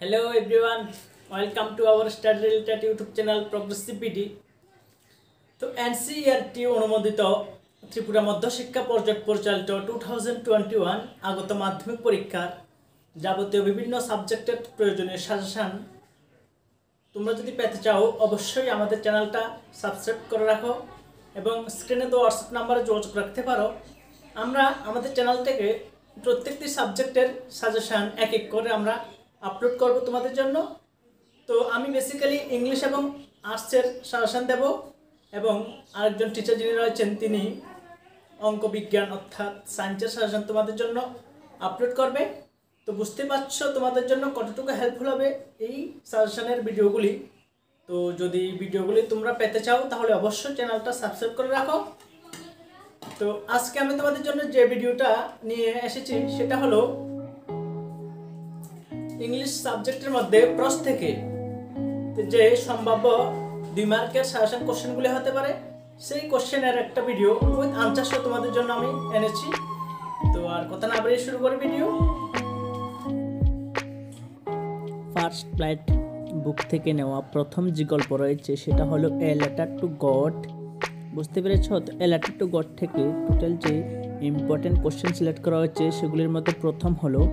Hello everyone, welcome to our study related YouTube channel Progressive PD। তো NCERT অনুমোদিত ত্রিপুরা মধ্যশিক্ষা পর্ষদ পরিচালিত 2021 আগত মাধ্যমিক পরীক্ষার যাবতীয় বিভিন্ন সাবজেক্টের প্রয়োজনীয় সাজেশন তোমরা যদি পেতে চাও অবশ্যই আমাদের চ্যানেলটা সাবস্ক্রাইব করে রাখো এবং স্ক্রিনে তো হোয়াটসঅ্যাপ নাম্বারে যোগাযোগ রাখতে পারো। আমরা আমাদের চ্যানেল থেকে প্রত্যেকটি সাবজেক্টের সাজেশন এক এক করে আমরা আপলোড করব তোমাদের জন্য। তো আমি বেসিক্যালি ইংলিশ এবং আর্টসের সাজেশন দেব এবং আরেকজন টিচার যিনি রয়েছেন তিনি অঙ্ক বিজ্ঞান অর্থাৎ সায়েন্সের সাজেশন তোমাদের জন্য আপলোড করবে। তো বুঝতে পারছো তোমাদের জন্য কতটুকু হেল্পফুল হবে এই সাজেশনের ভিডিওগুলি। তো যদি ভিডিওগুলি তোমরা পেতে চাও তাহলে অবশ্যই চ্যানেলটা সাবস্ক্রাইব করে রাখো। তো আজকে আমি তোমাদের জন্য যে ভিডিওটা নিয়ে এসেছি সেটা হলো ইংলিশ সাবজেক্টের মধ্যে প্রশ্ন থেকে যে সম্ভাব্য 2 মার্কের সাজেশন কোশ্চেনগুলি হতে পারে সেই কোশ্চেনের একটা ভিডিও উইথ আনসার সহ তোমাদের জন্য আমি এনেছি। তো আর কথা না বাড়িয়ে শুরু করি ভিডিও। ফার্স্ট ফ্লাইট বুক থেকে নেওয়া প্রথম যে গল্প রয়েছে সেটা হলো এ লেটার টু গড। বুঝতে পেরেছো? তো এ লেটার টু গড থেকে টোটাল যে ইম্পর্টেন্ট কোশ্চেন সিলেক্ট করা হয়েছে সেগুলির মধ্যে প্রথম হলো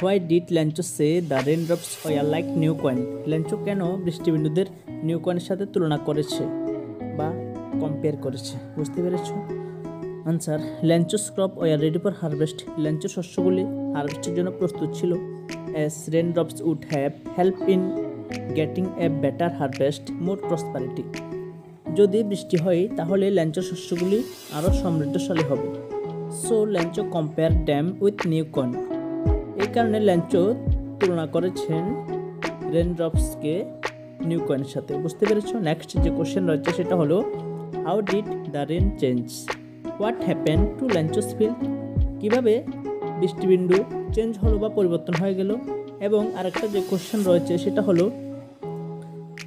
why did Lencho say the raindrops were like new coin. Lencho কেন বৃষ্টিবিন্দুদের নিউ কয়েনের সাথে তুলনা করেছে বা কম্পেয়ার করেছে? বুঝতে পেরেছো? Answer, Lencho's crop were ready for harvest. Lencho শস্যগুলি হারভেস্টের জন্য প্রস্তুত ছিল। As raindrops would have help in getting a better harvest more prosperity. যদি বৃষ্টি হয় তাহলে ল্যাঞ্চো শস্যগুলি আরও সমৃদ্ধশালী হবে। So Lencho compare them with new coin. এই কারণে ল্যাঞ্চো তুলনা করেছেন রেনড্রপসকে নিউ কয়েনের সাথে। বুঝতে পেরেছো? নেক্সট যে কোশ্চেন রয়েছে সেটা হলো how did the rain change what happen to Lencho's field. কীভাবে বৃষ্টিবিন্দু চেঞ্জ হলো বা পরিবর্তন হয়ে গেল। এবং আরেকটা যে কোশ্চেন রয়েছে সেটা হলো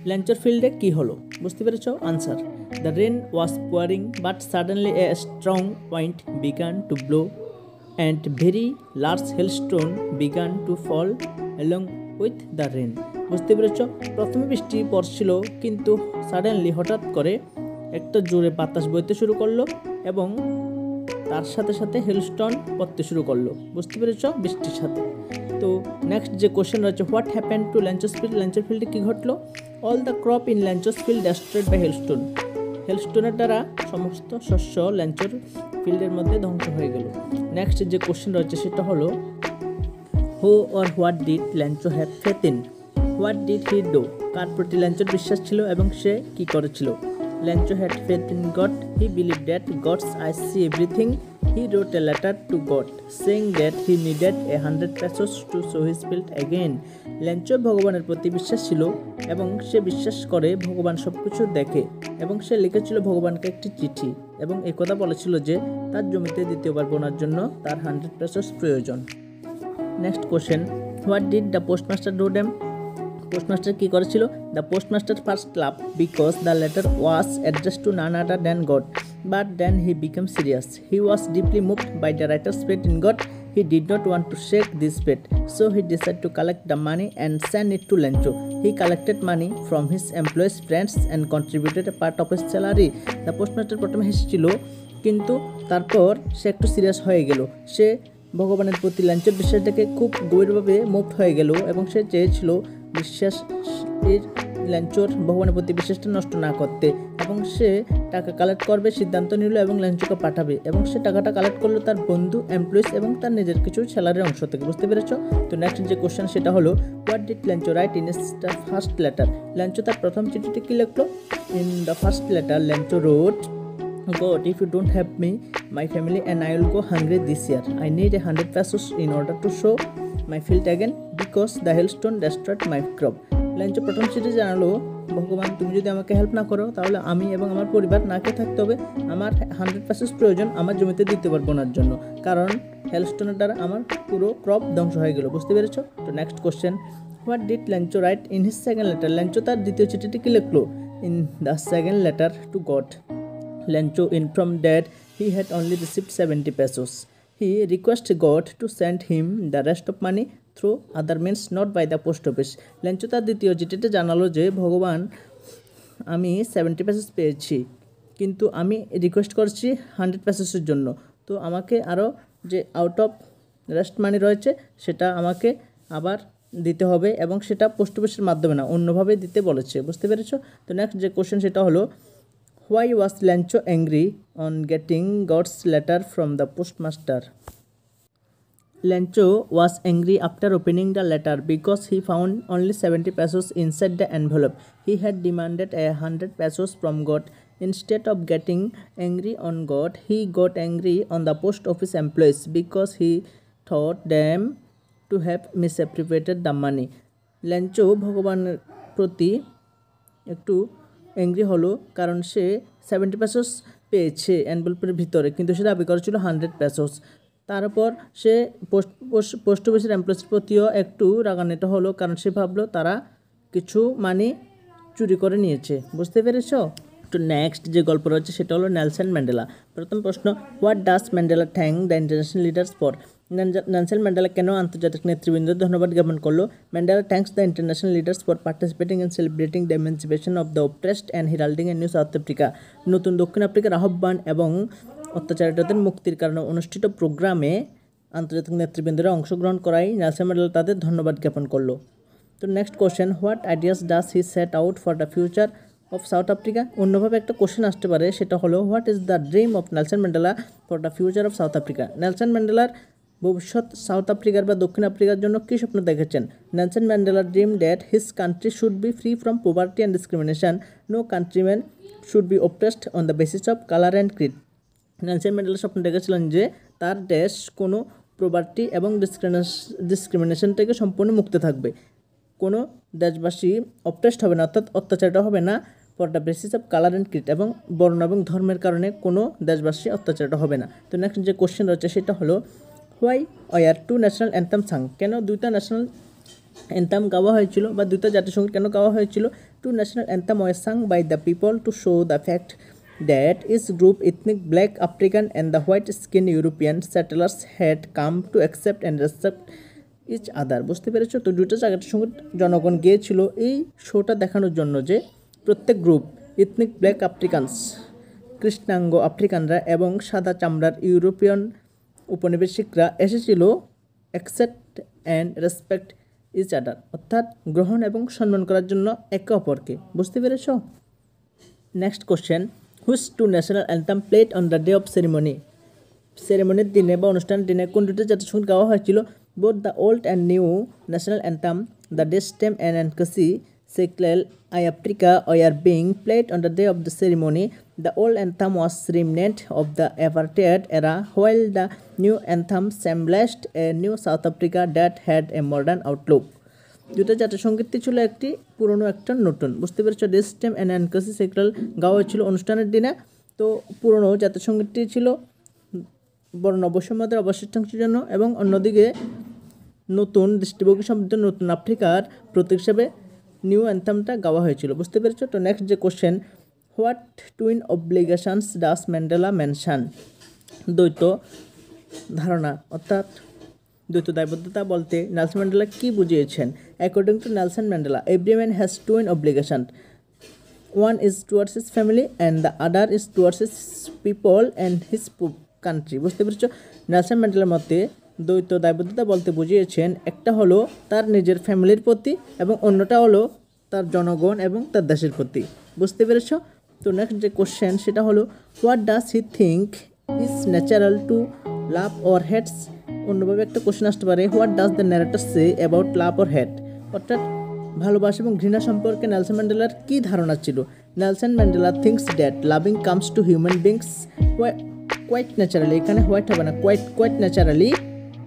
ল্যাঞ্চোর ফিল্ডে কী হলো। বুঝতে পেরেছো? Answer, the rain was pouring but suddenly a strong wind began to blow and very large hailstone began to fall along with the rain। বুঝতে পেরেছো? প্রথমে বৃষ্টি পড়ছিল কিন্তু সাডেনলি হঠাৎ করে একটা জোরে বাতাস বইতে শুরু করলো এবং তার সাথে সাথে হেলস্টোন পড়তে শুরু করলো। বুঝতে পেরেছো? বৃষ্টির সাথে। তো নেক্সট যে কোশ্চেন রয়েছে what happen to Lencho's field. ল্যাঞ্চোর ফিল্ডে কী ঘটলো? All the crop in Lencho's field destroyed by hailstone. হেলস্টোনের দ্বারা সমস্ত শস্য ল্যাঞ্চোর ফিল্ডের মধ্যে ধ্বংস হয়ে গেল। নেক্সট যে কোশ্চেন রয়েছে সেটা হলো who or what did Lencho have faith in. What did he do. কার প্রতি ল্যাঞ্চোর বিশ্বাস ছিল এবং সে কি করেছিল? Lencho had faith in God. He believe that God's eye see everything. He wrote a letter to God saying that he needed 100 pesos to show his field again. Lencho ভগবানের প্রতি বিশ্বাস ছিল এবং সে বিশ্বাস করে ভগবান সব কিছু দেখে এবং সে লিখেছিল ভগবানকে একটি চিঠি এবং একথা বলেছিল যে তার জমিতে দ্বিতীয়বার বোনার জন্য তার 100 pesos প্রয়োজন। Next question what did the postmaster do then. Postmaster কী করেছিল? The postmaster first laugh because the letter was address to none other than God but then he became serious. He was deeply moved by the writer's faith in God. He did not want to shake this faith, so he decided to collect the money and send it to Lencho. He collected money from his employees, friends, and contributed a part of his salary. The postmaster প্রথমে হেসেছিল কিন্তু তারপর সে একটু serious হয়ে গেল। সে ভগবানের প্রতি ল্যাঞ্চোর বিশ্বাসটাকে খুব গভীরভাবে মুভড হয়ে গেল এবং সে চেয়েছিল বিশ্বাসের ল্যাঞ্চোর ভগবানের প্রতি বিশ্বাসটা নষ্ট না করতে এবং সে টাকা কালেক্ট করবে সিদ্ধান্ত নিল এবং ল্যাঞ্চোকে পাঠাবে এবং সে টাকাটা কালেক্ট করলো তার বন্ধু, এমপ্লয়িজ এবং তার নিজের কিছু স্যালারির অংশ থেকে। বুঝতে পেরেছো? তো নেক্সট যে কোশ্চেন সেটা হলো what did Lencho write in the first letter. Lencho তার প্রথম চিঠিতে কী লিখলো? In the first letter Lencho wrote God, if you don't help me, my family and I will go hungry this year. I need 100 pesos in order to sow my field again because the hailstone destroyed my crop. ল্যাঞ্চো প্রথম চিঠি জানালো ভগবান তুমি যদি আমাকে help না করো তাহলে আমি এবং আমার পরিবার না খেয়ে থাকতে হবে। আমার 100 pesos প্রয়োজন আমার জমিতে দিতে পারবো না জন্য, কারণ হেলস্টোনের দ্বারা আমার পুরো ক্রপ ধ্বংস হয়ে গেল। বুঝতে পেরেছো? তো next question what did Lencho write in his second letter. Lencho তার দ্বিতীয় চিঠিটি কি লিখলো? In the second letter to God Lencho informed that he had only received 70 pesos. He requested God to send him the rest of money through other means not by the post office. Lencho তার দ্বিতীয় চিঠিতে জানালো যে ভগবান আমি 70 পেসেস পেয়েছি, কিন্তু আমি রিকোয়েস্ট করছি 100 পেসেসের জন্য। তো আমাকে আরও যে আউট অফ রেস্ট মানি রয়েছে সেটা আমাকে আবার দিতে হবে, এবং সেটা পোস্ট অফিসের মাধ্যমে না, অন্যভাবে দিতে বলেছে। বুঝতে পেরেছো? তো নেক্সট যে কোশ্চেন সেটা হলো, why was Lencho angry on getting God's letter from the postmaster? Lancho was angry after opening the letter because he found only 70 pesos inside the envelope. He had demanded 100 pesos from God. Instead of getting angry on God, he got angry on the post office employees because he thought them to have misappropriated the money. ল্যাঞ্চো ভগবানের প্রতি একটু angry হলো কারণ সে 70 পেসোস পেয়েছে এনভেলপের ভিতরে, কিন্তু সে দাবি করেছিল 100 পেসোস। তারপর সে পোস্ট অফিসের এমপ্লয়ির প্রতিও একটু রাগান্বিত হলো কারণ সে ভাবলো তারা কিছু মানি চুরি করে নিয়েছে। বুঝতে পেরেছ? তো নেক্সট যে গল্প রয়েছে সেটা হলো নেলসন ম্যান্ডেলা। প্রথম প্রশ্ন, what does Mandela thank the international leaders for? Nelson Mandela কেন আন্তর্জাতিক নেতৃবৃন্দের ধন্যবাদ জ্ঞাপন করলো? Mandela thanks the international leaders for participating in celebrating the emancipation of the oppressed and heralding a new South Africa. নতুন দক্ষিণ আফ্রিকার আহ্বান এবং অত্যাচারিতদের মুক্তির কারণে অনুষ্ঠিত প্রোগ্রামে আন্তর্জাতিক নেতৃবৃন্দরা অংশগ্রহণ করায় নেলসন ম্যান্ডেলা তাদের ধন্যবাদ জ্ঞাপন করলো। তো next question, what ideas does he said out for the future of south Africa? অন্যভাবে একটা কোশ্চেন আসতে পারে, সেটা হলো what is the dream of Nelson Mandela for the future of south Africa? Nelson ম্যান্ডেলার ভবিষ্যৎ সাউথ আফ্রিকার বা দক্ষিণ আফ্রিকার জন্য কী স্বপ্ন দেখেছেন? Nelson Mandela dream that his country should be free from poverty and discrimination. No countryman should be oppressed on the basis of colour and creed. Nelson Mandela স্বপ্ন দেখেছিলেন যে তার দেশ কোনো প্রভার্টি এবং ডিসক্রিমিনেশন থেকে সম্পূর্ণ মুক্ত থাকবে, কোনো দেশবাসী অপ্রেসড হবে না, অর্থাৎ অত্যাচারিত হবে না for the basis of colour and Creed, এবং বর্ণ এবং ধর্মের কারণে কোনো দেশবাসী অত্যাচারিত হবে না। তো নেক্সট যে কোশ্চেন রয়েছে সেটা হলো, why were two national anthem sung? কেন দুইটা ন্যাশনাল অ্যান্থাম গাওয়া হয়েছিল বা দুইটা জাতীয়সঙ্গীত কেন গাওয়া হয়েছিল? Two national anthem were sang by the people to show the fact that each group, ethnic black African and the white skinned European settlers, had come to accept and respect each other. বুঝতে পেরেছো? তো দুটো জায়গাটার সঙ্গে জনগণ গিয়েছিল এই শোটা দেখানোর জন্য যে প্রত্যেক গ্রুপ, ইথনিক ব্ল্যাক আফ্রিকানস, কৃষ্ণাঙ্গ আফ্রিকানরা এবং সাদা চামড়ার ইউরোপিয়ান উপনিবেশিকরা এসেছিল accept and respect each other, অর্থাৎ গ্রহণ এবং সম্মান করার জন্য একে অপরকে। বুঝতে পেরেছো? Next question, which two national anthem played on the day of ceremony? সেরিমনির দিনে বা অনুষ্ঠানের দিনে কোন দুটো জাতীয় সঙ্গীত গাওয়া হয়েছিল? Both the old and new national anthem, the Die Stem and Nkosi Sikelel i Africa were being played on the day of the ceremony. The old anthem was reminiscent of the apartheid era, while the new anthem symbolised a new South Africa that had a modern outlook. দুটো জাতীয় সঙ্গীতটি ছিল একটি পুরনো একটা নতুন। বুঝতে পেরেছো? ডেস্টেম and অ্যানকাসি সেক্রেল গাওয়া হয়েছিল অনুষ্ঠানের দিনে। তো পুরনো জাতীয় সঙ্গীতটি ছিল বর্ণ বৈষম্যদের অবশিষ্টাংশের জন্য, এবং অন্যদিকে নতুন দৃষ্টিভঙ্গি সমৃদ্ধ নতুন আফ্রিকার প্রতীক হিসেবে নিউ অ্যান্থামটা গাওয়া হয়েছিল। বুঝতে পেরেছো? তো নেক্সট যে question, what twin obligations does Mandela mention? দ্বৈত ধারণা অর্থাৎ দ্বৈত দায়বদ্ধতা বলতে নেলসন ম্যান্ডেলা কী বুঝিয়েছেন? According to Nelson Mandela, every man has twin obligation, one is towards his family and the other is towards his people and his country. বুঝতে পেরেছ? Nelson ম্যান্ডেলার মতে দ্বৈত দায়বদ্ধতা বলতে বুঝিয়েছেন, একটা হলো তার নিজের ফ্যামিলির প্রতি এবং অন্যটা হলো তার জনগণ এবং তার দেশের প্রতি। বুঝতে পেরেছ? তো নেক্সট যে কোশ্চেন সেটা হলো, what does he think is natural to love or hates? অন্যভাবে একটা কোশ্চেন আসতে পারে, what does the narrator say about love or hate? অর্থাৎ ভালোবাসা এবং ঘৃণা সম্পর্কে নেলসন ম্যান্ডেলার কী ধারণা ছিল? Nelson Mandela thinks that loving comes to human beings quite naturally, এখানে হোয়াইট হবে না, quite naturally,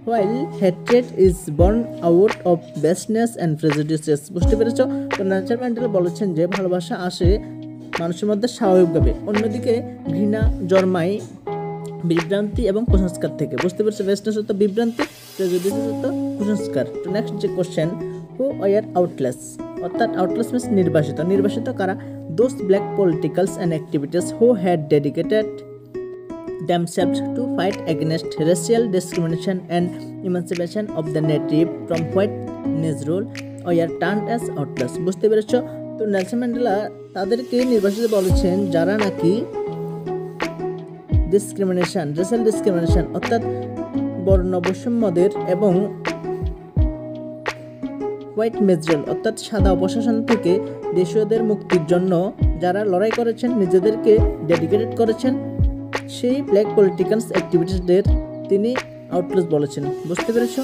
while hatred is born out of baseness and prejudices. বুঝতে পেরেছ? তো নেলসন ম্যান্ডেলা বলেছেন যে ভালোবাসা আসে মানুষের মধ্যে স্বাভাবিকভাবে, অন্যদিকে ঘৃণা জন্মায় বিভ্রান্তি এবং কুসংস্কার থেকে। বুঝতে পেরেছো? বেসনেস হতো বিভ্রান্তি, প্রেজুডিস হতো কুসংস্কার। তো নেক্সট যে কোশ্চেন, হু ওয়ার আউটলেস? অর্থাৎ আউটলেস মিনস নির্বাসিত কারা? Those black politicals and activities who had dedicated themselves to fight against racial discrimination and emancipation of the native from white Negro were turned as outlaws। বুঝতে পেরেছো? তো Nelson Mandela তাদেরকে নির্বাচিত বলেছেন যারা নাকি রেশিয়াল ডিসক্রিমিনেশন অর্থাৎ বর্ণ বৈষম্যদের এবং হোয়াইট মেজরল অর্থাৎ সাদা অপশাসন থেকে দেশীয়দের মুক্তির জন্য যারা লড়াই করেছেন, নিজেদেরকে ডেডিকেটেড করেছেন, সেই ব্ল্যাক পলিটিক্যালস অ্যাক্টিভিটিসদের তিনি আউটলস বলেছেন। বুঝতে পেরেছো?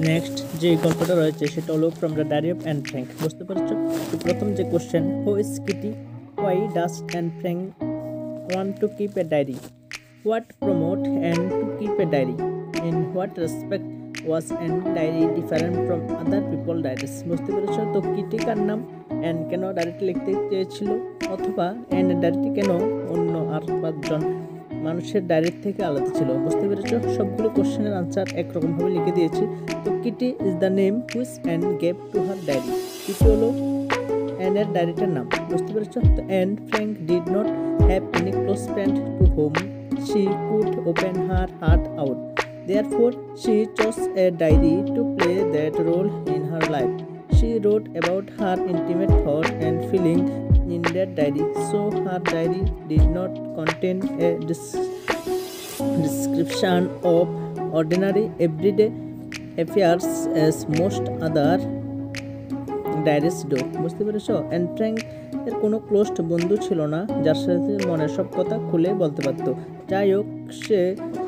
নেক্সট যে গল্পটা রয়েছে সেটা হলো from the diary of Anne Frank. বুঝতে পেরেছো? তো প্রথম যে question, who is Kitty, why does Anne Frank want to keep a diary, what promote and to keep a diary, in what respect was an diary different from other people diaries। বুঝতে পেরেছো? তো Kitty কার নাম, and কেন ডায়েরিটি লিখতে চেয়েছিল, অথবা and ডায়েরিটি কেন অন্য আর 5জন মানুষের ডায়েরির থেকে আলাদা ছিল। বুঝতে পেরেছো? সবগুলো কোশ্চেনের আনসার একরকমভাবে লিখে দিয়েছি। তো Kitty is the name which Anne gave to her diary. Kitty হলো অ্যানের ডায়েরিটার নাম। বুঝতে পেরেছো? তো Anne Frank did not have any close friend to whom she could open her heart out. Therefore, she chose a diary to play that role in her life. She wrote about her intimate thoughts and feelings in that diary, so her diary did not contain a description of ordinary everyday affairs as most other diaries do. বুঝতে পেরেছো? An Frank এর কোনো closed বন্ধু ছিল না যার সাথে মনের সব কথা খুলে বলতে পারত। যাই হোক, সে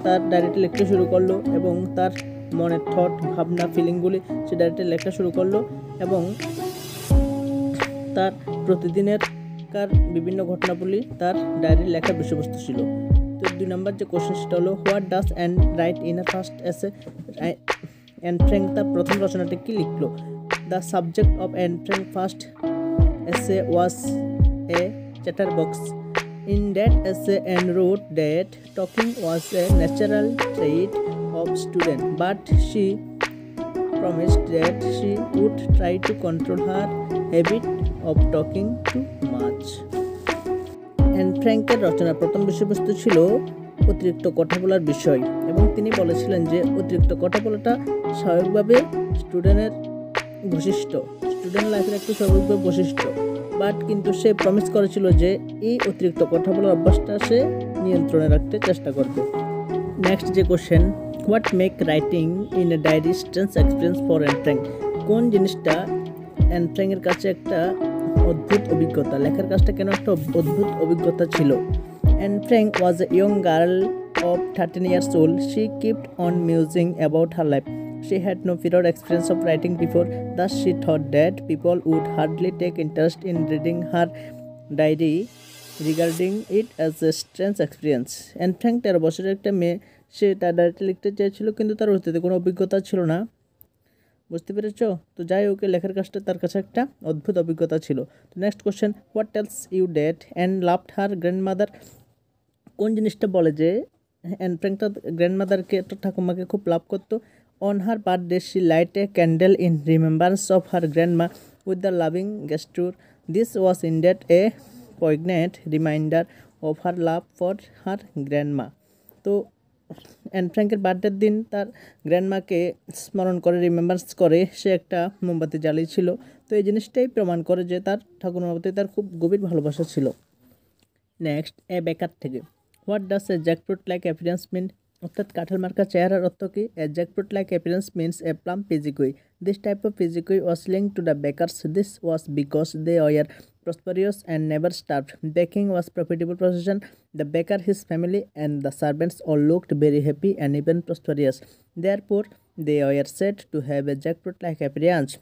তার ডায়েরিটি লিখতে শুরু করলো এবং তার মনের থট, ভাবনা, ফিলিংগুলি সে ডায়েরিটি লেখা শুরু করলো এবং তার প্রতিদিনের বিভিন্ন ঘটনাগুলি তার ডায়েরির লেখার বিষয়বস্তু ছিল। তো 2 নম্বর যে কোশ্চেন সেটা হলো what does an right in a first এসে। অ্যান ফ্র্যাঙ্ক তার প্রথম রচনাটি কি লিখলো? The subject of Anne Frank's first essay was a chatterbox. In that essay, Anne wrote that talking was a natural trait of students, but she promised that she would try to control her habit of talking too much. Anne Frank'ের রচনার প্রথম বিষয়বস্তু ছিল অতিরিক্ত কথা বলার বিষয়, এবং তিনি বলেছিলেন যে অতিরিক্ত কথা বলাটা স্বাভাবিকভাবে স্টুডেন্ট লাইফের একটি স্বাভাবিক বৈশিষ্ট্য, বাট কিন্তু সে প্রমিস করেছিল যে এই অতিরিক্ত কথা বলার অভ্যাসটা সে নিয়ন্ত্রণে রাখতে চেষ্টা করবে। নেক্সট যে question, what make writing in a diary strange experience for Anne Frank. কোন জিনিসটা অ্যান ফ্র্যাঙ্কের কাছে একটা অদ্ভুত অভিজ্ঞতা, লেখার কাজটা কেন একটা অদ্ভুত অভিজ্ঞতা ছিল। Anne Frank was a young girl of 13 years old. She kept on musing about her life. She had no prior experience of writing before, thus she thought that people would hardly take interest in reading her diary, regarding it as a strange experience. Anne Frank 13 বছরের একটা মেয়ে, সে তার ডায়েরিতে লিখতে চেয়েছিল কিন্তু তার অতীতে কোনো অভিজ্ঞতা ছিল না। বুঝতে পেরেছো? তো যাই হোক, লেখার কাজটা তার কাছে একটা অদ্ভুত অভিজ্ঞতা ছিল। তো next question, what tells you that and loved her grandmother. কোন জিনিসটা বলে যে অ্যান ফ্র্যাঙ্ক তার গ্র্যান্ডমাদারকে, ঠাকুমাকে খুব লাভ করতো। On her birthday, she lighted a candle in remembrance of her grandma with the loving gesture. This was indeed a poignant reminder of her love for her grandma. তো an ফ্র্যাঙ্কের বার্থডের দিন তার গ্র্যান্ডমাকে স্মরণ করে, রিমেম্বার্স করে সে একটা মোমবাতি জ্বালিয়েছিল। তো এই জিনিসটাই প্রমাণ করে যে তার ঠাকুমার প্রতি তার খুব গভীর ভালোবাসা ছিল। নেক্সট, এ বেকার থেকে, what does a jackfruit like appearance mean. অর্থাৎ কাঁঠাল মার্কা চেহারার অর্থ কি? A jackfruit like appearance means a plump physique. This type of physique was linked to the bakers. This was because they were prosperous and never starved. Baking was profitable profession. The baker, his family, and the servants all looked very happy and even prosperous. Therefore, they were said to have a jackfruit-like appearance.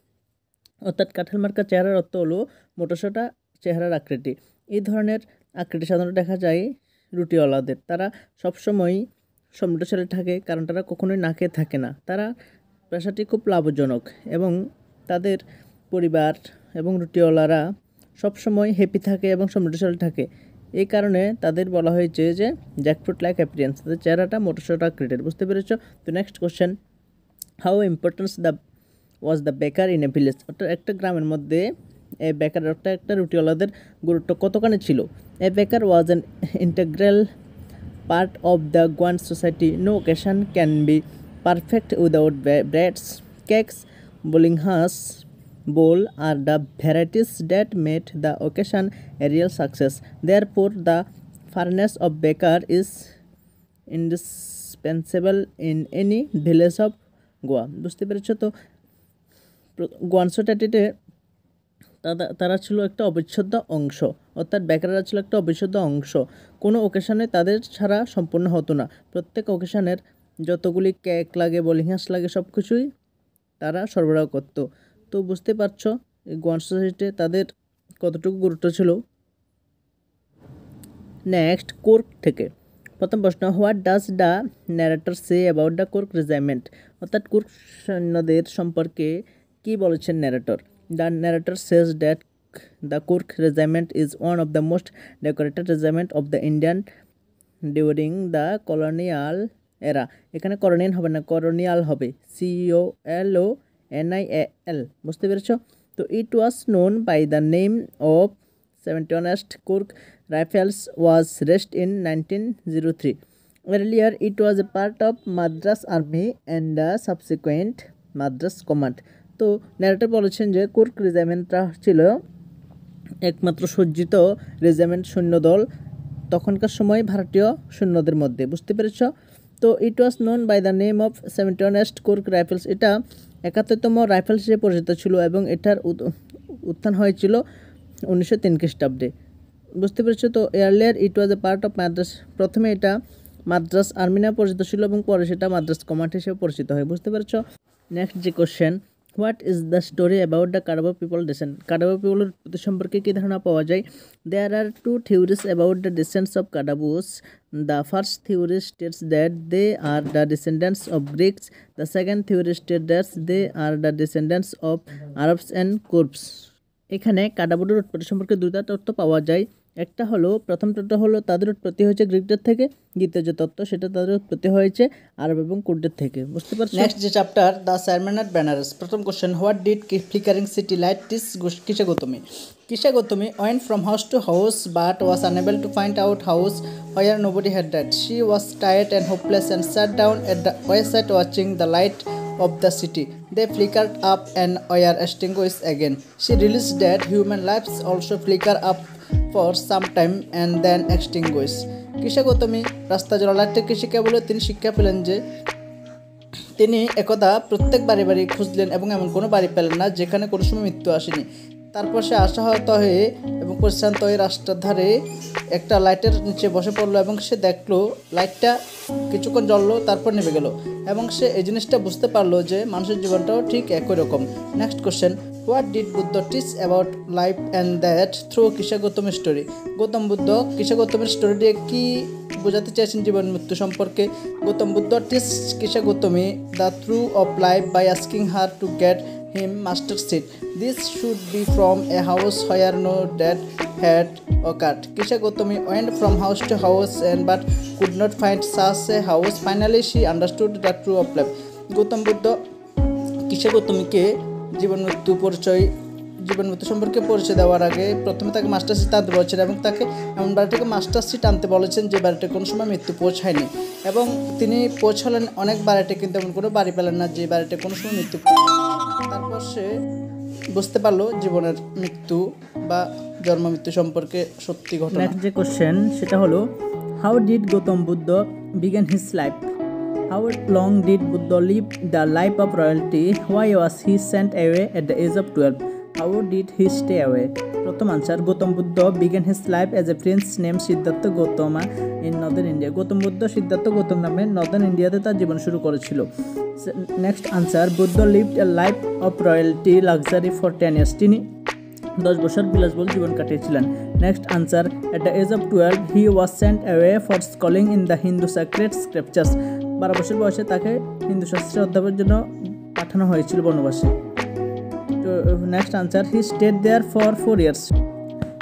অর্থাৎ কাঁঠাল মার্কা চেহারার অর্থ হলো মোটাসোটা চেহারার আকৃতি। এই ধরনের আকৃতি সাধারণত দেখা যায় রুটিওয়ালাদের। তারা সবসময় সমৃদ্ধশালী থাকে কারণ তারা কখনোই না খেয়ে থাকে না। তারা পেশাটি খুব লাভজনক এবং তাদের পরিবার এবং রুটিওয়ালারা সবসময় হ্যাপি থাকে এবং সমৃদ্ধশালী থাকে। এই কারণে তাদের বলা হয়েছে যে জ্যাকফ্রুট লাইক অ্যাপিয়ারেন্স, তাদের চেহারাটা মোটাসোটা আকৃতির। বুঝতে পেরেছ? তো next question, how importance was the বেকার ইন এ ভিলেজ। অর্থাৎ একটা গ্রামের মধ্যে এ বেকার একটা রুটিওয়ালাদের গুরুত্ব কতখানি ছিল। A baker was an integral part of the Guan society. No occasion can be perfect without breads, cakes, bullinghass, bowl are the varieties that made the occasion a real success. Therefore, the furnace of baker is indispensable in any village of Goa. বুঝতে পেরেছো তো গোয়ান সোসাইটিতে তারা ছিল একটা অবিচ্ছেদ্য অংশ, অর্থাৎ বেকাররা ছিল একটা অবিচ্ছেদ্য অংশ। কোনো ওকেশনে তাদের ছাড়া সম্পূর্ণ হতো না। প্রত্যেক ওকেশনের যতগুলি কেক লাগে, বলিংহাস লাগে, সব কিছুই তারা সরবরাহ করত। তো বুঝতে পারছো গোয়ান সোসাইটিতে তাদের কতটুকু গুরুত্ব ছিল। নেক্সট, কোর্ক থেকে প্রথম প্রশ্ন, what does the narrator say about the Coorg regiment, অর্থাৎ কোর্ক সৈন্যদের সম্পর্কে কি বলেছেন narrator. The narrator says that the Coorg regiment is one of the most decorated regiment of the Indian during the colonial era. এখানে কলোনিয়াল হবে না, কলোনিয়াল হবে, COLONIAL, বুঝতে পেরেছ। তো it was known by the name of 71st Cork Rifles was raised in 1903. Earlier, it was a part of Madras Army and the subsequent Madras Command. তো narrator বলেছেন যে কোর্ক রেজিমেন্টটা ছিল একমাত্র সজ্জিত রেজিমেন্ট সৈন্যদল তখনকার সময় ভারতীয় সৈন্যদের মধ্যে, বুঝতে পেরেছ। তো it was known by the name of 71st Cork Rifles, এটা 71তম রাইফেলস হিসেবে পরিচিত ছিল এবং এটার উত্থান হয়েছিল 1903 খ্রিস্টাব্দে, বুঝতে পেরেছো। তো এয়ারলিয়ার ইট ওয়াজ এ পার্ট অফ মাদ্রাস, প্রথমে এটা মাদ্রাস আর্মি নামে পরিচিত ছিল এবং পরে সেটা মাদ্রাস কমান্ড হিসেবে পরিচিত হয়, বুঝতে পেরেছো। নেক্সট যে question, what is the story about the Kodava people descent, Kodava পিপলের সম্পর্কে কী ধারণা পাওয়া যায়। There are two theories about the descents of Kodavus. The first theory states that they are the descendants of Greeks, the second theory state that they are the descendants of Arabs and Kurds. এখানে কাডাবুডের উৎপত্তি সম্পর্কে দুইটা তথ্য পাওয়া যায়। একটা হলো, প্রথম তথ্য হলো তাদের উৎপত্তি হয়েছে গ্রিকদের থেকে, দ্বিতীয় যে তথ্য সেটা তাদের উৎপত্তি হয়েছে আরব এবং কুর্দের থেকে, বুঝতে পারছো। নেক্সট যে chapter, the sermon at Benares. প্রথম question, what did flickering city light teach Kisa Gotami. Kisa Gotami went from house to house but was unable to find out house where nobody had died. She was tired and hopeless and sat down at the wayside watching the light of the city. They flickered up and were extinguished again. She realized that human lives also flicker up for some time and then extinguish. Kisa Gotami রাস্তা জল লাইটটা কৃষিকা বলে তিনি শিক্ষা পেলেন যে তিনি একদা প্রত্যেক বাড়ি বাড়ি খুঁজলেন এবং এমন কোনো বাড়ি পেলেন না যেখানে কোনো সময় মৃত্যু আসেনি। তারপর সে আশাহত হয়ে এবং পরিশ্রান্ত হয়ে রাস্তার ধারে একটা লাইটের নিচে বসে পড়লো এবং সে দেখলো লাইটটা কিছুক্ষণ জ্বললো, তারপর নেমে গেল এবং সে এই জিনিসটা বুঝতে পারলো যে মানুষের জীবনটাও ঠিক একই রকম। Next question, what did Buddha teach about life and that through Kisa গৌতমের স্টোরি। গৌতম বুদ্ধ কিসা গৌতমের স্টোরি দিয়ে কী বোঝাতে চেয়েছেন জীবন মৃত্যু সম্পর্কে। Gautam Buddha teach Kisa Gotami the truth of life by asking her to get him master seat. This should be from a house where no death had occurred. Kisha Gautami went from house to house and but could not find such a house. Finally she understood the truth of life. Gautam Buddha Kisa গৌতমীকে জীবন মৃত্যু সম্পর্কে পরিচয় দেওয়ার আগে প্রথমে তাকে master seat আনতে বলেছেন এবং তাকে এমন বাড়িটাকে মাস্টার সিট আনতে বলেছেন যে বাড়িটা কোনো সময় মৃত্যু পৌঁছায়নি এবং তিনি পৌঁছালেন অনেক বাড়িতে, কিন্তু এমন কোনো বাড়ি পেলেন না যে বাড়িটা কোনো সময় মৃত্যু। তারপর সে বুঝতে পারলো জীবনের মৃত্যু বা জন্ম মৃত্যু সম্পর্কে সত্যি ঘটনা। নেক্সট যে কোশ্চেন সেটা হলো, how did Gautam Buddha begin his life. How long did Buddha live the life of royalty? Why was he sent away at the age of 12? How did he stay away? প্রথম answer, Gautam Buddha began his life as a prince named Siddhartha Gautama in northern India. Gautam Buddha Siddhartha Gautam নামে northern ইন্ডিয়াতে তার জীবন শুরু করেছিল। Next answer, Buddha lived a life of royalty luxury for 10 years. তিনি 10 বছর বিলাসবহুল জীবন কাটিয়েছিলেন। Next answer, at the age of 12 he was sent away for schooling in the Hindu sacred scriptures. 12 বছর বয়সে তাকে হিন্দু শাস্ত্রে অধ্যাপনের জন্য পাঠানো হয়েছিল বনবাসে। তো next answer, he stayed there for 4 years.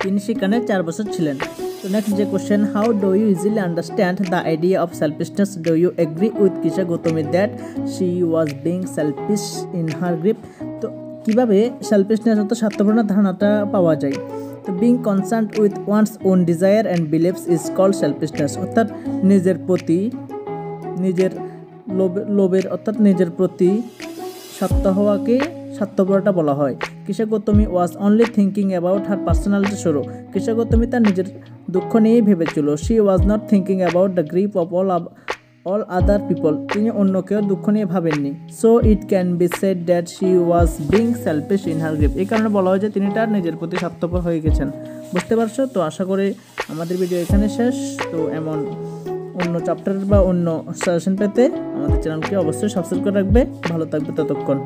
তিনি সেখানে 4 বছর ছিলেন। তো নেক্সট যে question, how do you easily understand the idea of selfishness. Do you agree with Kisa Gotami that she was being selfish in her grip. তো কীভাবে সেলফিশনেস অর্থাৎ স্বার্থপরতার ধারণাটা পাওয়া যায়। তো being concerned with one's own desire and believes is called selfishness, অর্থাৎ নিজের প্রতি নিজের লোভের অর্থাৎ নিজের প্রতি স্বার্থ হওয়াকে স্বার্থপরতা বলা হয়। Kisa Gotami was only thinking about her personality sorrow, Kisa Gotami তার নিজের দুঃখ নিয়েই ভেবেছিল। She was not thinking about the grip of all other people, তিনি অন্য কেউ দুঃখ নিয়ে ভাবেননি। So it can be said that she was being selfish in her grip, এই কারণে বলা হয় যে তিনি তার নিজের প্রতি স্বার্থপর হয়ে গেছেন। বুঝতে পারছো? তো আশা করি আমাদের ভিডিও এখানে শেষ। তো এমন অন্য চ্যাপ্টার বা অন্য সাজেশন পেতে আমাদের চ্যানেলকে অবশ্যই সাবস্ক্রাইব করে রাখবে। ভালো থাকবে ততক্ষণ।